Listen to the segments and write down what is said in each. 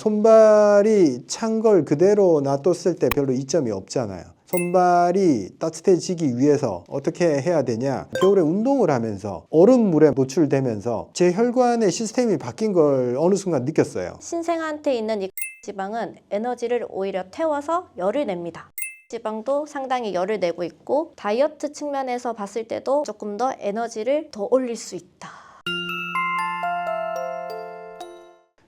손발이 찬 걸 그대로 놔뒀을 때 별로 이점이 없잖아요. 손발이 따뜻해지기 위해서 어떻게 해야 되냐, 겨울에 운동을 하면서 얼음물에 노출되면서 제 혈관의 시스템이 바뀐 걸 어느 순간 느꼈어요. 신생아한테 있는 이 지방은 에너지를 오히려 태워서 열을 냅니다. 지방도 상당히 열을 내고 있고 다이어트 측면에서 봤을 때도 조금 더 에너지를 더 올릴 수 있다.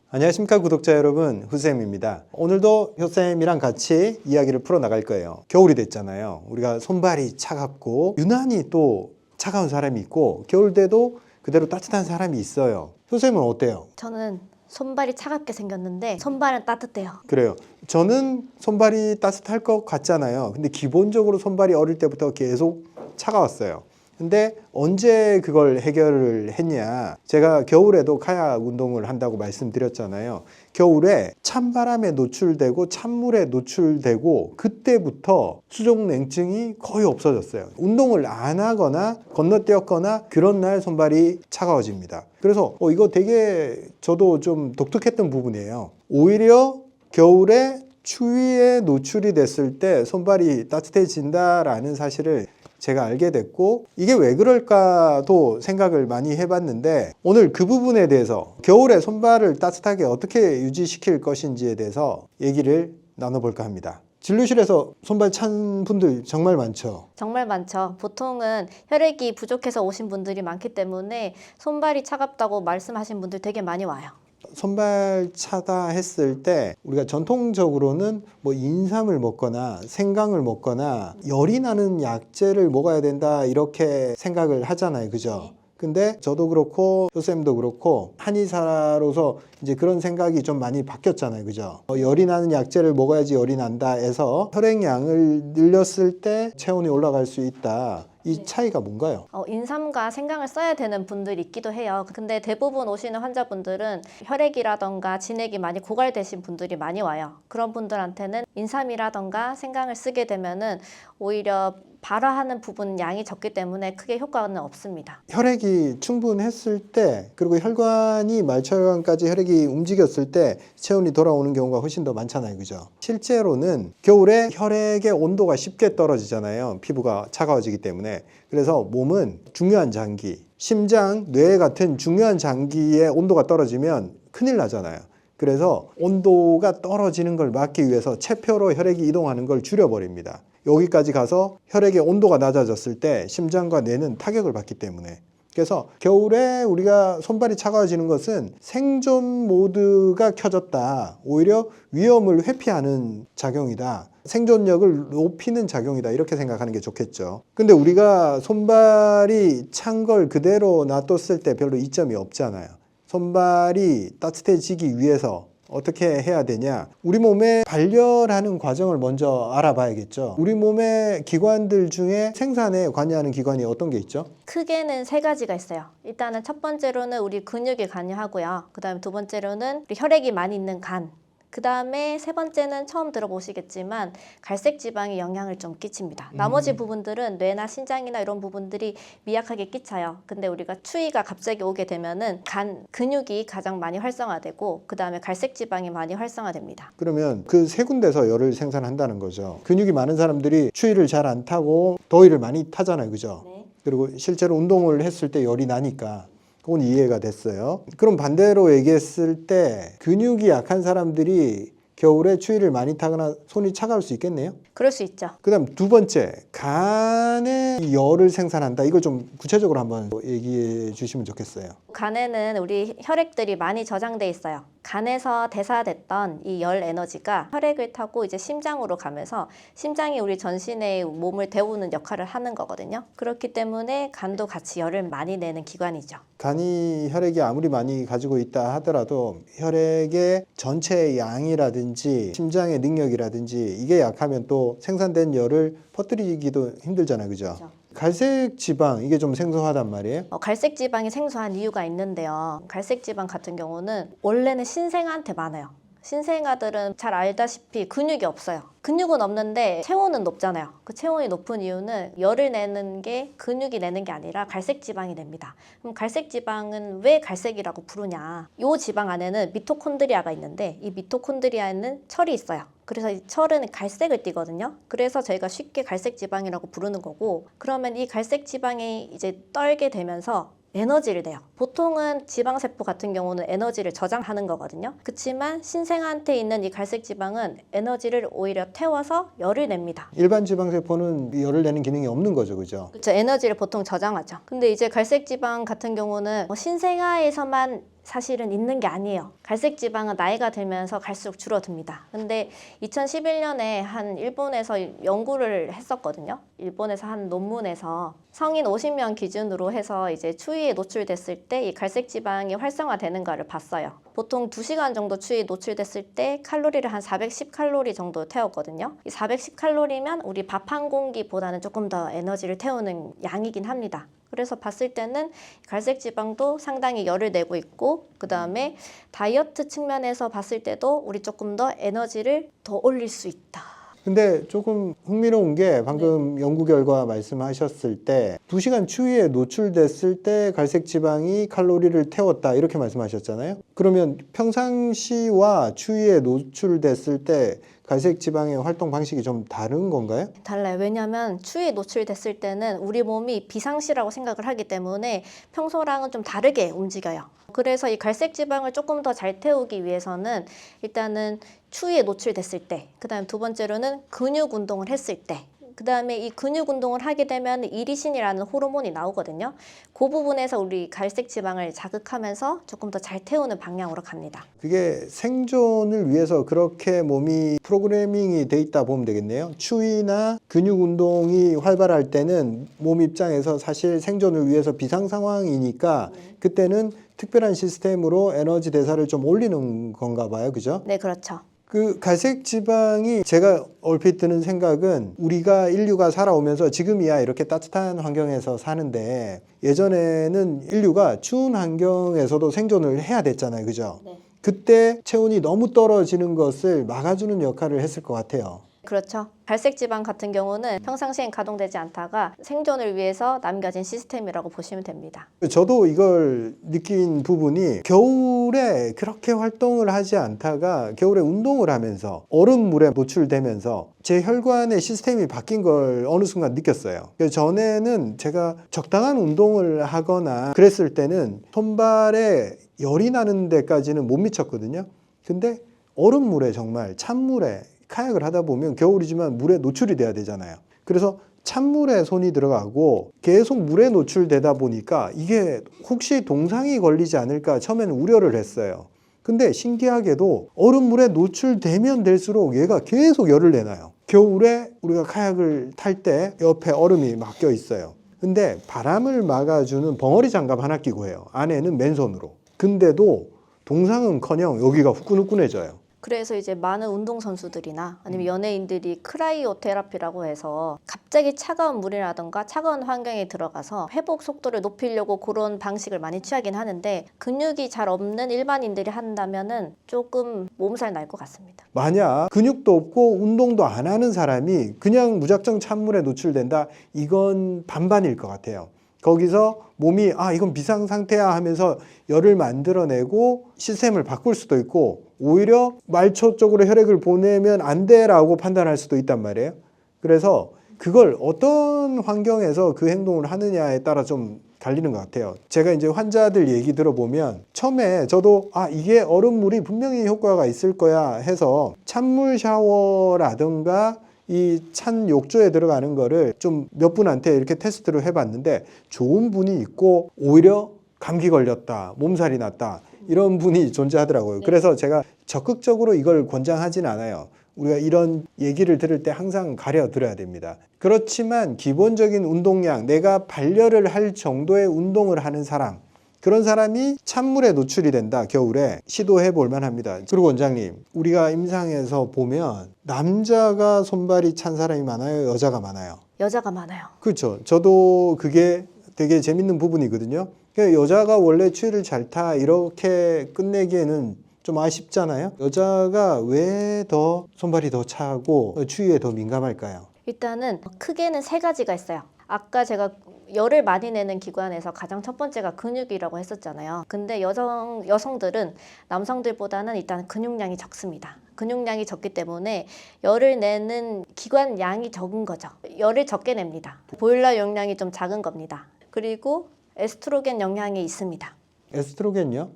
안녕하십니까 구독자 여러분, 후쌤입니다. 오늘도 효쌤이랑 같이 이야기를 풀어나갈 거예요. 겨울이 됐잖아요. 우리가 손발이 차갑고 유난히 또 차가운 사람이 있고 겨울 때도 그대로 따뜻한 사람이 있어요. 효쌤은 어때요? 저는 손발이 차갑게 생겼는데 손발은 따뜻해요. 그래요. 저는 손발이 따뜻할 것 같잖아요. 근데 기본적으로 손발이 어릴 때부터 계속 차가웠어요. 근데 언제 그걸 해결을 했냐, 제가 겨울에도 카약 운동을 한다고 말씀드렸잖아요. 겨울에 찬바람에 노출되고 찬물에 노출되고 그때부터 수족냉증이 거의 없어졌어요. 운동을 안 하거나 건너뛰었거나 그런 날 손발이 차가워집니다. 그래서 이거 되게 저도 좀 독특했던 부분이에요. 오히려 겨울에 추위에 노출이 됐을 때 손발이 따뜻해진다라는 사실을 제가 알게 됐고, 이게 왜 그럴까도 생각을 많이 해봤는데 오늘 그 부분에 대해서 겨울에 손발을 따뜻하게 어떻게 유지시킬 것인지에 대해서 얘기를 나눠볼까 합니다. 진료실에서 손발 찬 분들 정말 많죠? 정말 많죠. 보통은 혈액이 부족해서 오신 분들이 많기 때문에 손발이 차갑다고 말씀하신 분들 되게 많이 와요. 손발 차다 했을 때 우리가 전통적으로는 뭐 인삼을 먹거나 생강을 먹거나 열이 나는 약재를 먹어야 된다 이렇게 생각을 하잖아요. 그죠? 근데 저도 그렇고 효쌤도 그렇고 한의사로서 이제 그런 생각이 좀 많이 바뀌었잖아요. 그죠? 열이 나는 약재를 먹어야지 열이 난다 해서 혈액량을 늘렸을 때 체온이 올라갈 수 있다. 이 차이가 뭔가요? 인삼과 생강을 써야 되는 분들이 있기도 해요. 근데 대부분 오시는 환자분들은 혈액이라던가 진액이 많이 고갈되신 분들이 많이 와요. 그런 분들한테는 인삼이라던가 생강을 쓰게 되면은 오히려 발화하는 부분 양이 적기 때문에 크게 효과는 없습니다. 혈액이 충분했을 때, 그리고 혈관이 말초혈관까지 혈액이 움직였을 때 체온이 돌아오는 경우가 훨씬 더 많잖아요. 그죠? 실제로는 겨울에 혈액의 온도가 쉽게 떨어지잖아요. 피부가 차가워지기 때문에. 그래서 몸은 중요한 장기, 심장, 뇌 같은 중요한 장기의 온도가 떨어지면 큰일 나잖아요. 그래서 온도가 떨어지는 걸 막기 위해서 체표로 혈액이 이동하는 걸 줄여버립니다. 여기까지 가서 혈액의 온도가 낮아졌을 때 심장과 뇌는 타격을 받기 때문에. 그래서 겨울에 우리가 손발이 차가워지는 것은 생존 모드가 켜졌다. 오히려 위험을 회피하는 작용이다. 생존력을 높이는 작용이다. 이렇게 생각하는 게 좋겠죠. 근데 우리가 손발이 찬 걸 그대로 놔뒀을 때 별로 이점이 없잖아요. 손발이 따뜻해지기 위해서 어떻게 해야 되냐, 우리 몸에 발열하는 과정을 먼저 알아봐야겠죠. 우리 몸의 기관들 중에 생산에 관여하는 기관이 어떤 게 있죠? 크게는 세 가지가 있어요. 일단은 첫 번째로는 우리 근육이 관여하고요. 그 다음에 두 번째로는 우리 혈액이 많이 있는 간, 그 다음에 세 번째는 처음 들어보시겠지만 갈색 지방이 영향을 좀 끼칩니다. 나머지 부분들은 뇌나 신장이나 이런 부분들이 미약하게 끼쳐요. 근데 우리가 추위가 갑자기 오게 되면은 간, 근육이 가장 많이 활성화되고 그 다음에 갈색 지방이 많이 활성화됩니다. 그러면 그 세 군데서 열을 생산한다는 거죠. 근육이 많은 사람들이 추위를 잘 안 타고 더위를 많이 타잖아요. 그죠? 네. 그리고 실제로 운동을 했을 때 열이 나니까 그건 이해가 됐어요. 그럼 반대로 얘기했을 때 근육이 약한 사람들이 겨울에 추위를 많이 타거나 손이 차가울 수 있겠네요? 그럴 수 있죠. 그 다음 두 번째, 간에 열을 생산한다. 이거 좀 구체적으로 한번 얘기해 주시면 좋겠어요. 간에는 우리 혈액들이 많이 저장돼 있어요. 간에서 대사됐던 이 열 에너지가 혈액을 타고 이제 심장으로 가면서 심장이 우리 전신의 몸을 데우는 역할을 하는 거거든요. 그렇기 때문에 간도 같이 열을 많이 내는 기관이죠. 간이 혈액이 아무리 많이 가지고 있다 하더라도 혈액의 전체 양이라든지 심장의 능력이라든지 이게 약하면 또 생산된 열을 퍼뜨리기도 힘들잖아요. 그죠? 그렇죠. 갈색 지방, 이게 좀 생소하단 말이에요. 갈색 지방이 생소한 이유가 있는데요. 갈색 지방 같은 경우는 원래는 신생아한테 많아요. 신생아들은 잘 알다시피 근육이 없어요. 근육은 없는데 체온은 높잖아요. 그 체온이 높은 이유는 열을 내는 게 근육이 내는 게 아니라 갈색 지방이 냅니다. 그럼 갈색 지방은 왜 갈색이라고 부르냐? 이 지방 안에는 미토콘드리아가 있는데 이 미토콘드리아에는 철이 있어요. 그래서 이 철은 갈색을 띠거든요. 그래서 저희가 쉽게 갈색 지방이라고 부르는 거고, 그러면 이 갈색 지방이 이제 떨게 되면서 에너지를 내요. 보통은 지방세포 같은 경우는 에너지를 저장하는 거거든요. 그렇지만 신생아한테 있는 이 갈색 지방은 에너지를 오히려 태워서 열을 냅니다. 일반 지방세포는 열을 내는 기능이 없는 거죠, 그죠? 그렇죠. 에너지를 보통 저장하죠. 근데 이제 갈색 지방 같은 경우는 신생아에서만 사실은 있는 게 아니에요. 갈색 지방은 나이가 들면서 갈수록 줄어듭니다. 근데 2011년에 한 일본에서 연구를 했었거든요. 일본에서 한 논문에서 성인 50명 기준으로 해서 이제 추위에 노출됐을 때 이 갈색 지방이 활성화되는가를 봤어요. 보통 2시간 정도 추위에 노출됐을 때 칼로리를 한 410칼로리 정도 태웠거든요. 이 410칼로리면 우리 밥 한 공기보다는 조금 더 에너지를 태우는 양이긴 합니다. 그래서 봤을 때는 갈색 지방도 상당히 열을 내고 있고, 그 다음에 다이어트 측면에서 봤을 때도 우리 조금 더 에너지를 더 올릴 수 있다. 근데 조금 흥미로운 게 방금 연구 결과 말씀하셨을 때 2시간 추위에 노출됐을 때 갈색 지방이 칼로리를 태웠다 이렇게 말씀하셨잖아요. 그러면 평상시와 추위에 노출됐을 때 갈색 지방의 활동 방식이 좀 다른 건가요? 달라요. 왜냐하면 추위에 노출됐을 때는 우리 몸이 비상시라고 생각을 하기 때문에 평소랑은 좀 다르게 움직여요. 그래서 이 갈색 지방을 조금 더 잘 태우기 위해서는 일단은 추위에 노출됐을 때, 그 다음 두 번째로는 근육 운동을 했을 때, 그 다음에 이 근육 운동을 하게 되면 이리신이라는 호르몬이 나오거든요. 그 부분에서 우리 갈색 지방을 자극하면서 조금 더 잘 태우는 방향으로 갑니다. 그게 생존을 위해서 그렇게 몸이 프로그래밍이 돼 있다 보면 되겠네요. 추위나 근육 운동이 활발할 때는 몸 입장에서 사실 생존을 위해서 비상 상황이니까 그때는 특별한 시스템으로 에너지 대사를 좀 올리는 건가 봐요. 그죠? 네, 그렇죠. 그 갈색 지방이 제가 얼핏 드는 생각은 우리가 인류가 살아오면서 지금이야 이렇게 따뜻한 환경에서 사는데 예전에는 인류가 추운 환경에서도 생존을 해야 됐잖아요. 그죠? 네. 그때 체온이 너무 떨어지는 것을 막아주는 역할을 했을 것 같아요. 그렇죠. 갈색 지방 같은 경우는 평상시엔 가동되지 않다가 생존을 위해서 남겨진 시스템이라고 보시면 됩니다. 저도 이걸 느낀 부분이 겨울에 그렇게 활동을 하지 않다가 겨울에 운동을 하면서 얼음물에 노출되면서 제 혈관의 시스템이 바뀐 걸 어느 순간 느꼈어요. 전에는 제가 적당한 운동을 하거나 그랬을 때는 손발에 열이 나는 데까지는 못 미쳤거든요. 근데 얼음물에 정말 찬물에 카약을 하다 보면 겨울이지만 물에 노출이 돼야 되잖아요. 그래서 찬물에 손이 들어가고 계속 물에 노출되다 보니까 이게 혹시 동상이 걸리지 않을까 처음에는 우려를 했어요. 근데 신기하게도 얼음물에 노출되면 될수록 얘가 계속 열을 내놔요. 겨울에 우리가 카약을 탈 때 옆에 얼음이 막혀 있어요. 근데 바람을 막아주는 벙어리 장갑 하나 끼고 해요. 안에는 맨손으로. 근데도 동상은커녕 여기가 후끈후끈해져요. 그래서 이제 많은 운동선수들이나 아니면 연예인들이 크라이오 테라피라고 해서 갑자기 차가운 물이라던가 차가운 환경에 들어가서 회복 속도를 높이려고 그런 방식을 많이 취하긴 하는데 근육이 잘 없는 일반인들이 한다면은 조금 몸살 날 것 같습니다. 만약 근육도 없고 운동도 안 하는 사람이 그냥 무작정 찬물에 노출된다? 이건 반반일 것 같아요. 거기서 몸이 이건 비상 상태야 하면서 열을 만들어내고 시스템을 바꿀 수도 있고 오히려 말초 쪽으로 혈액을 보내면 안 돼라고 판단할 수도 있단 말이에요. 그래서 그걸 어떤 환경에서 그 행동을 하느냐에 따라 좀 갈리는 것 같아요. 제가 이제 환자들 얘기 들어보면 처음에 저도 이게 얼음물이 분명히 효과가 있을 거야 해서 찬물 샤워라든가 이 찬 욕조에 들어가는 거를 좀 몇 분한테 이렇게 테스트를 해봤는데 좋은 분이 있고 오히려 감기 걸렸다, 몸살이 났다 이런 분이 존재하더라고요. 그래서 제가 적극적으로 이걸 권장하진 않아요. 우리가 이런 얘기를 들을 때 항상 가려 들어야 됩니다. 그렇지만 기본적인 운동량, 내가 반려를 할 정도의 운동을 하는 사람, 그런 사람이 찬물에 노출이 된다, 겨울에 시도해 볼 만합니다. 그리고 원장님, 우리가 임상에서 보면 남자가 손발이 찬 사람이 많아요, 여자가 많아요? 여자가 많아요. 그렇죠. 저도 그게 되게 재밌는 부분이거든요. 여자가 원래 추위를 잘 타 이렇게 끝내기에는 좀 아쉽잖아요. 여자가 왜 더 손발이 더 차고 추위에 더 민감할까요? 일단은 크게는 세 가지가 있어요. 아까 제가 열을 많이 내는 기관에서 가장 첫 번째가 근육이라고 했었잖아요. 근데 여성들은 남성들보다는 일단 근육량이 적습니다. 근육량이 적기 때문에 열을 내는 기관 양이 적은 거죠. 열을 적게 냅니다. 보일러 용량이 좀 작은 겁니다. 그리고 에스트로겐 영향이 있습니다. 에스트로겐요?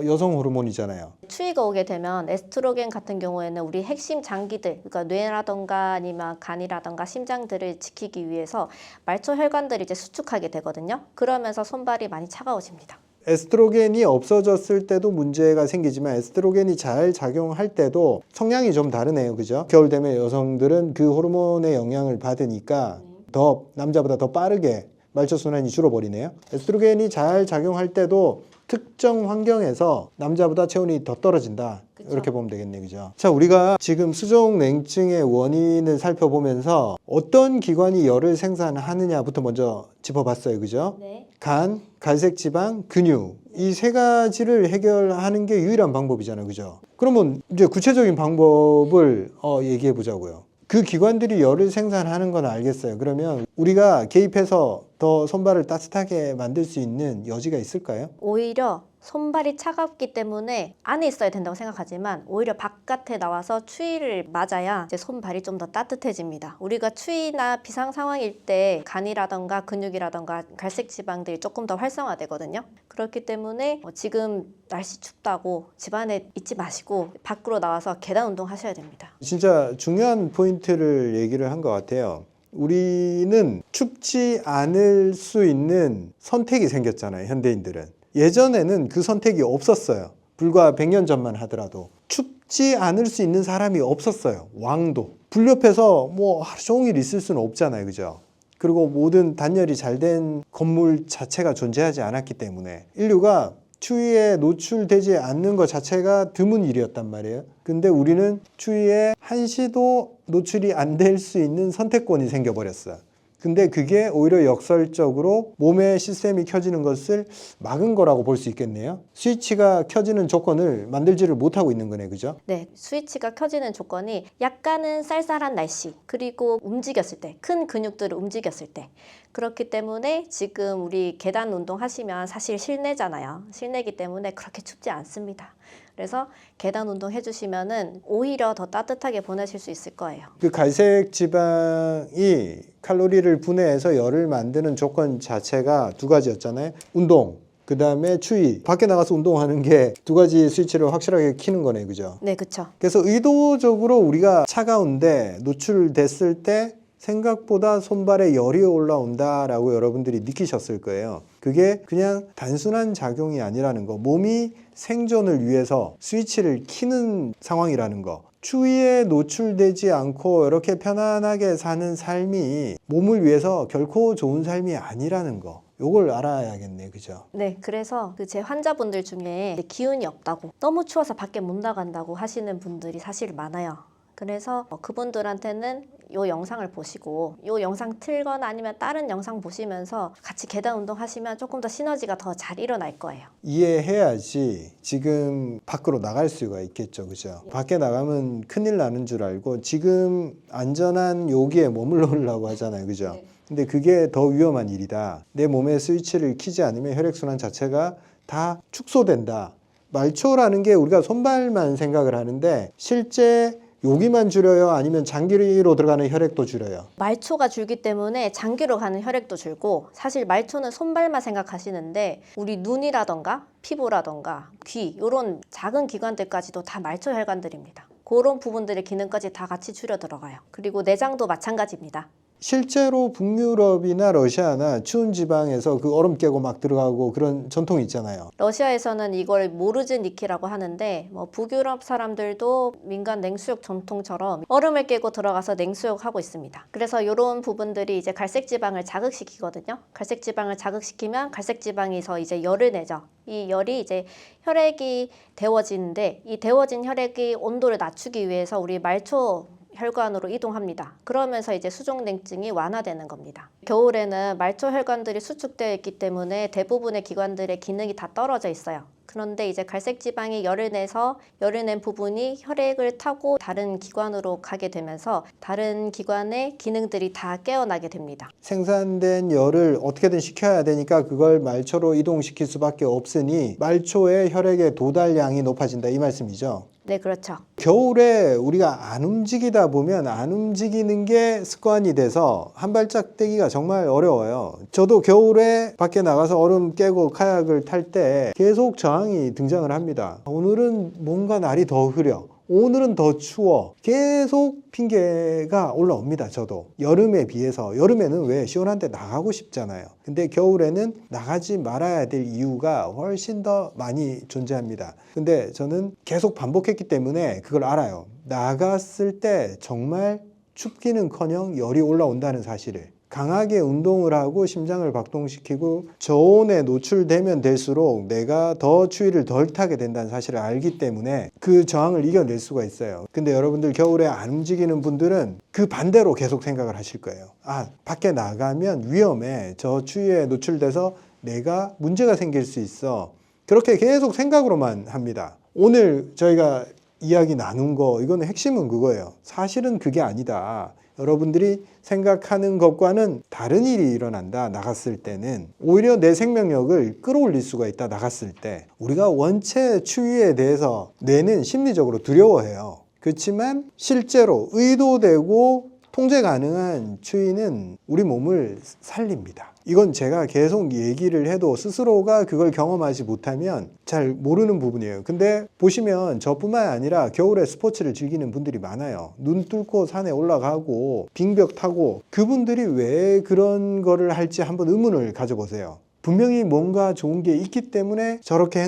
여성 호르몬이잖아요. 추위가 오게 되면 에스트로겐 같은 경우에는 우리 핵심 장기들, 그러니까 뇌라던가 아니면 간이라던가 심장들을 지키기 위해서 말초 혈관들이 이제 수축하게 되거든요. 그러면서 손발이 많이 차가워집니다. 에스트로겐이 없어졌을 때도 문제가 생기지만 에스트로겐이 잘 작용할 때도 성향이 좀 다르네요. 그죠? 겨울 되면 여성들은 그 호르몬의 영향을 받으니까 더 남자보다 더 빠르게 말초 순환이 줄어버리네요. 에스트로겐이 잘 작용할 때도 특정 환경에서 남자보다 체온이 더 떨어진다. 그쵸. 이렇게 보면 되겠네요. 그죠? 자, 우리가 지금 수족 냉증의 원인을 살펴보면서 어떤 기관이 열을 생산하느냐부터 먼저 짚어봤어요. 그죠? 네. 간, 갈색 지방, 근육 이 세 가지를 해결하는 게 유일한 방법이잖아요. 그죠? 그러면 이제 구체적인 방법을 얘기해 보자고요. 그 기관들이 열을 생산하는 건 알겠어요. 그러면 우리가 개입해서 더 손발을 따뜻하게 만들 수 있는 여지가 있을까요? 오히려 손발이 차갑기 때문에 안에 있어야 된다고 생각하지만 오히려 바깥에 나와서 추위를 맞아야 이제 손발이 좀 더 따뜻해집니다. 우리가 추위나 비상 상황일 때 간이라던가 근육이라던가 갈색 지방들이 조금 더 활성화되거든요. 그렇기 때문에 지금 날씨 춥다고 집안에 있지 마시고 밖으로 나와서 계단 운동 하셔야 됩니다. 진짜 중요한 포인트를 얘기를 한 것 같아요. 우리는 춥지 않을 수 있는 선택이 생겼잖아요. 현대인들은. 예전에는 그 선택이 없었어요. 불과 100년 전만 하더라도 춥지 않을 수 있는 사람이 없었어요. 왕도. 불 옆에서 뭐 하루 종일 있을 수는 없잖아요. 그죠? 그리고 모든 단열이 잘 된 건물 자체가 존재하지 않았기 때문에 인류가 추위에 노출되지 않는 것 자체가 드문 일이었단 말이에요. 근데 우리는 추위에 한시도 노출이 안 될 수 있는 선택권이 생겨버렸어요. 근데 그게 오히려 역설적으로 몸의 시스템이 켜지는 것을 막은 거라고 볼 수 있겠네요. 스위치가 켜지는 조건을 만들지를 못하고 있는 거네, 그죠? 네, 스위치가 켜지는 조건이 약간은 쌀쌀한 날씨, 그리고 움직였을 때, 큰 근육들을 움직였을 때. 그렇기 때문에 지금 우리 계단 운동 하시면 사실 실내잖아요. 실내이기 때문에 그렇게 춥지 않습니다. 그래서 계단 운동 해주시면은 오히려 더 따뜻하게 보내실 수 있을 거예요. 그 갈색 지방이 칼로리를 분해해서 열을 만드는 조건 자체가 두 가지였잖아요. 운동, 그 다음에 추위. 밖에 나가서 운동하는 게 두 가지 스위치를 확실하게 켜는 거네, 그죠? 네, 그렇죠. 그래서 의도적으로 우리가 차가운데 노출됐을 때 생각보다 손발에 열이 올라온다라고 여러분들이 느끼셨을 거예요. 그게 그냥 단순한 작용이 아니라는 거. 몸이 생존을 위해서 스위치를 켜는 상황이라는 거. 추위에 노출되지 않고 이렇게 편안하게 사는 삶이 몸을 위해서 결코 좋은 삶이 아니라는 거. 요걸 알아야겠네, 그죠? 네, 그래서 그 제 환자분들 중에 기운이 없다고, 너무 추워서 밖에 못 나간다고 하시는 분들이 사실 많아요. 그래서 그분들한테는 이 영상을 보시고 이 영상 틀거나 아니면 다른 영상 보시면서 같이 계단 운동 하시면 조금 더 시너지가 더 잘 일어날 거예요. 이해해야지 지금 밖으로 나갈 수가 있겠죠, 그죠? 밖에 나가면 큰일 나는 줄 알고 지금 안전한 여기에 머물러려고 하잖아요, 그죠? 근데 그게 더 위험한 일이다. 내 몸에 스위치를 켜지 않으면 혈액순환 자체가 다 축소된다. 말초라는 게 우리가 손발만 생각을 하는데 실제 여기만 줄여요? 아니면 장기로 들어가는 혈액도 줄여요? 말초가 줄기 때문에 장기로 가는 혈액도 줄고, 사실 말초는 손발만 생각하시는데 우리 눈이라던가 피부라던가 귀 이런 작은 기관들까지도 다 말초 혈관들입니다. 그런 부분들의 기능까지 다 같이 줄여 들어가요. 그리고 내장도 마찬가지입니다. 실제로 북유럽이나 러시아나 추운 지방에서 그 얼음 깨고 막 들어가고 그런 전통이 있잖아요. 러시아에서는 이걸 모르즈니키라고 하는데, 뭐 북유럽 사람들도 민간 냉수욕 전통처럼 얼음을 깨고 들어가서 냉수욕하고 있습니다. 그래서 이런 부분들이 이제 갈색 지방을 자극시키거든요. 갈색 지방을 자극시키면 갈색 지방에서 이제 열을 내죠. 이 열이 이제 혈액이 데워지는데, 이 데워진 혈액이 온도를 낮추기 위해서 우리 말초 혈관으로 이동합니다. 그러면서 이제 수족냉증이 완화되는 겁니다. 겨울에는 말초 혈관들이 수축되어 있기 때문에 대부분의 기관들의 기능이 다 떨어져 있어요. 그런데 이제 갈색 지방이 열을 내서 열을 낸 부분이 혈액을 타고 다른 기관으로 가게 되면서 다른 기관의 기능들이 다 깨어나게 됩니다. 생산된 열을 어떻게든 식혀야 되니까 그걸 말초로 이동시킬 수밖에 없으니 말초의 혈액의 도달량이 높아진다 이 말씀이죠. 네, 그렇죠. 겨울에 우리가 안 움직이다 보면 안 움직이는 게 습관이 돼서 한 발짝 떼기가 정말 어려워요. 저도 겨울에 밖에 나가서 얼음 깨고 카약을 탈 때 계속 저항이 등장을 합니다. 오늘은 뭔가 날이 더 흐려. 오늘은 더 추워. 계속 핑계가 올라옵니다. 저도 여름에 비해서. 여름에는 왜 시원한데 나가고 싶잖아요. 근데 겨울에는 나가지 말아야 될 이유가 훨씬 더 많이 존재합니다. 근데 저는 계속 반복했기 때문에 그걸 알아요. 나갔을 때 정말 춥기는커녕 열이 올라온다는 사실을. 강하게 운동을 하고 심장을 박동시키고 저온에 노출되면 될수록 내가 더 추위를 덜 타게 된다는 사실을 알기 때문에 그 저항을 이겨낼 수가 있어요. 근데 여러분들 겨울에 안 움직이는 분들은 그 반대로 계속 생각을 하실 거예요. 아, 밖에 나가면 위험해. 저 추위에 노출돼서 내가 문제가 생길 수 있어. 그렇게 계속 생각으로만 합니다. 오늘 저희가 이야기 나눈 거 이거는 핵심은 그거예요. 사실은 그게 아니다. 여러분들이 생각하는 것과는 다른 일이 일어난다. 나갔을 때는 오히려 내 생명력을 끌어올릴 수가 있다. 나갔을 때 우리가 원체 추위에 대해서 뇌는 심리적으로 두려워해요. 그렇지만 실제로 의도되고 통제 가능한 추위는 우리 몸을 살립니다. 이건 제가 계속 얘기를 해도 스스로가 그걸 경험하지 못하면 잘 모르는 부분이에요. 근데 보시면 저뿐만 아니라 겨울에 스포츠를 즐기는 분들이 많아요. 눈 뚫고 산에 올라가고 빙벽 타고 그분들이 왜 그런 거를 할지 한번 의문을 가져보세요. 분명히 뭔가 좋은 게 있기 때문에 저렇게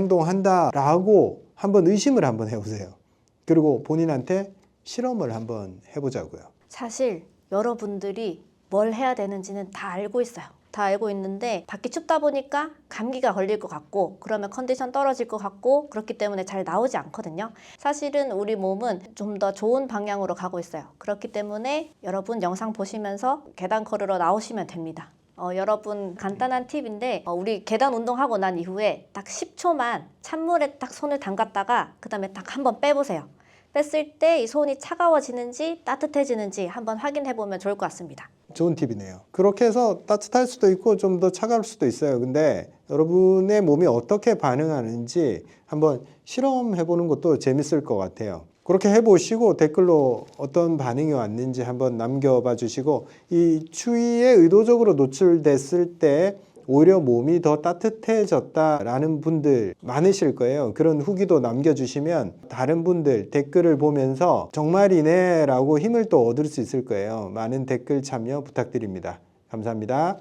행동한다라고 한번 의심을 한번 해보세요. 그리고 본인한테 실험을 한번 해보자고요. 사실 여러분들이 뭘 해야 되는지는 다 알고 있어요. 다 알고 있는데 밖이 춥다 보니까 감기가 걸릴 것 같고 그러면 컨디션 떨어질 것 같고 그렇기 때문에 잘 나오지 않거든요. 사실은 우리 몸은 좀 더 좋은 방향으로 가고 있어요. 그렇기 때문에 여러분 영상 보시면서 계단 걸으러 나오시면 됩니다. 여러분 간단한 팁인데 우리 계단 운동하고 난 이후에 딱 10초만 찬물에 딱 손을 담갔다가 그 다음에 딱 한번 빼보세요. 뺐을 때 이 손이 차가워지는지 따뜻해지는지 한번 확인해 보면 좋을 것 같습니다. 좋은 팁이네요. 그렇게 해서 따뜻할 수도 있고 좀 더 차가울 수도 있어요. 근데 여러분의 몸이 어떻게 반응하는지 한번 실험해 보는 것도 재밌을 것 같아요. 그렇게 해보시고 댓글로 어떤 반응이 왔는지 한번 남겨봐 주시고 이 추위에 의도적으로 노출됐을 때 오히려 몸이 더 따뜻해졌다라는 분들 많으실 거예요. 그런 후기도 남겨주시면 다른 분들 댓글을 보면서 정말이네 라고 힘을 또 얻을 수 있을 거예요. 많은 댓글 참여 부탁드립니다. 감사합니다.